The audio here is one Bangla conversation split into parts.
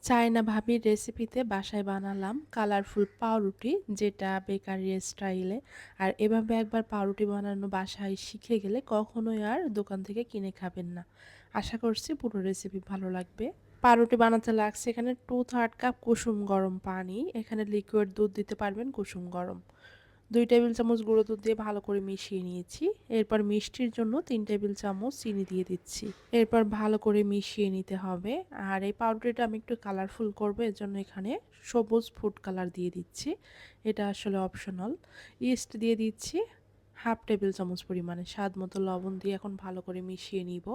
চায়না ভাবির রেসিপিতে বাসায় বানালাম কালারফুল পাউরুটি, যেটা বেকারি স্টাইলে। আর এভাবে একবার পাউরুটি বানানো বাসায় শিখে গেলে কখনোই আর দোকান থেকে কিনে খাবেন না। আশা করছি পুরো রেসিপি ভালো লাগবে। পাউরুটি বানাতে লাগছে এখানে 2/3 কাপ কুসুম গরম পানি। এখানে লিকুইড দুধ দিতে পারবেন কুসুম গরম। 2 টেবিল চামচ গুঁড়ো দুধ দিয়ে ভালো করে মিশিয়ে নিয়েছি। এরপর মিষ্টির জন্য 3 টেবিল চামচ চিনি দিয়ে দিচ্ছি। এরপর ভালো করে মিশিয়ে নিতে হবে। আর এই পাউডারটা আমি একটু কালারফুল করব, এর জন্য এখানে সবুজ ফুড কালার দিয়ে দিচ্ছি। এটা আসলে অপশনাল। ইস্ট দিয়ে দিচ্ছি 1/2 টেবিল চামচ পরিমাণে, স্বাদ মতো লবণ দিয়ে এখন ভালো করে মিশিয়ে নিব।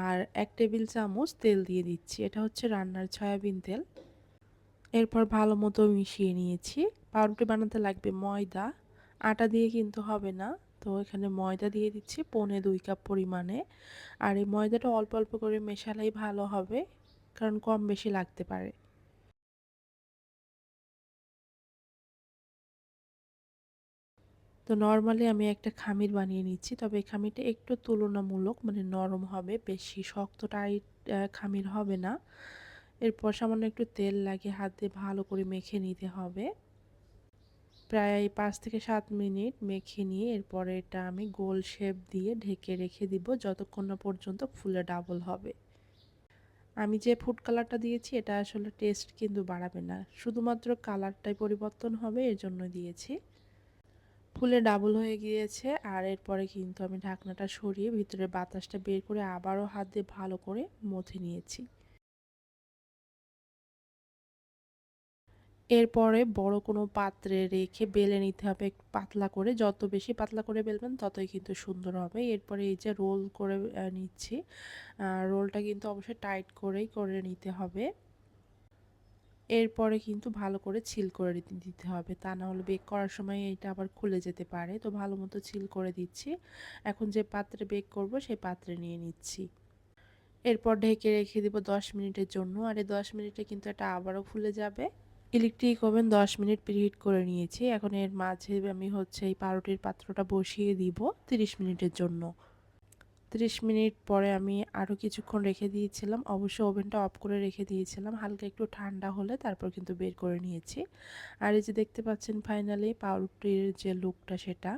আর 1 টেবিল চামচ তেল দিয়ে দিচ্ছি, এটা হচ্ছে রান্নার সয়াবিন তেল। এরপর ভালো মতো মিশিয়ে নিয়েছি। পাউরুটি বানাতে লাগবে ময়দা, আটা দিয়ে কিন্তু হবে না। তো এখানে ময়দা দিয়ে দিচ্ছি 1.25 কাপ পরিমাণে। আর এই ময়দাটা অল্প অল্প করে মেশালেই ভালো হবে, কারণ কম বেশি লাগতে পারে। তো নরমালি আমি একটা খামির বানিয়ে নিচ্ছি, তবে এই খামিরটা একটু তুলনামূলক মানে নরম হবে, বেশি শক্ত টাইট খামির হবে না। এরপর সামান্য একটু তেল লাগিয়ে হাত দিয়ে ভালো করে মেখে নিতে হবে। প্রায় 5 থেকে 7 মিনিট মেখে নিয়ে এরপরে এটা আমি গোল শেপ দিয়ে ঢেকে রেখে দিব যতক্ষণ না পর্যন্ত ফুলে ডাবল হবে। আমি যে ফুড কালারটা দিয়েছি এটা আসলে টেস্ট কিন্তু বাড়াবে না, শুধুমাত্র কালারটাই পরিবর্তন হবে, এর জন্য দিয়েছি। ফুলে ডাবল হয়ে গিয়েছে। আর এরপরে কিন্তু আমি ঢাকনাটা সরিয়ে ভিতরে বাতাসটা বের করে আবারও হাত দিয়ে ভালো করে মথে নিয়েছি। এরপরে বড় কোনো পাত্রে রেখে বেলে নিতে হবে একটু পাতলা করে। যত বেশি পাতলা করে বেলবেন ততই কিন্তু সুন্দর হবে। এরপরে এই যে রোল করে নিচ্ছি। রোলটা কিন্তু অবশ্যই টাইট করেই করে নিতে হবে। এরপরে কিন্তু ভালো করে ছিল করে দিতে হবে, তা না হলে বেক করার সময় এটা আবার খুলে যেতে পারে। তো ভালো মতো ছিল করে দিচ্ছি। এখন যে পাত্রে বেক করব সেই পাত্রে নিয়ে নিচ্ছি। এরপর ঢেকে রেখে দিব 10 মিনিটের জন্য। আর এই 10 মিনিটে কিন্তু এটা আবারও ফুলে যাবে। ইলেকট্রিক ওভেন 10 মিনিট প্রিহিট করে নিয়েছি। এখন এর মাঝে আমি হচ্ছে এই পাউরুটির পাত্রটা বসিয়ে দিব 30 মিনিটের জন্য। 30 মিনিট পরে আমি আরও কিছুক্ষণ রেখে দিয়েছিলাম, অবশ্য ওভেনটা অফ করে রেখে দিয়েছিলাম, হালকা একটু ঠান্ডা হলে তারপর কিন্তু বের করে নিয়েছি। আর এই যে দেখতে পাচ্ছেন ফাইনালি পাউরুটির যে লুকটা, সেটা।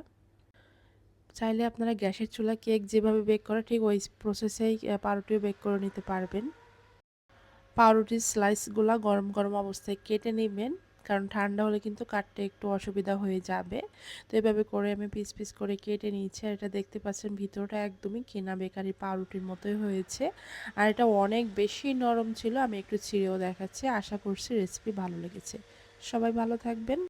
চাইলে আপনারা গ্যাসের চুলা কেক যেভাবে বেক করে ঠিক ওই প্রসেসেই পাউরুটিও বেক করে নিতে পারবেন। পাউরুটির স্লাইসগুলা গরম গরম অবস্থায় কেটে নেবেন, কারণ ঠান্ডা হলে কিন্তু কাটতে একটু অসুবিধা হয়ে যাবে। তো এভাবে করে আমি পিস পিস করে কেটে নিয়েছি। আর এটা দেখতে পাচ্ছেন ভিতরটা একদমই কেনা বেকারি পাউরুটির মতোই হয়েছে। আর এটা অনেক বেশি নরম ছিল, আমি একটু ছিঁড়েও দেখাচ্ছি। আশা করছি রেসিপি ভালো লেগেছে। সবাই ভালো থাকবেন।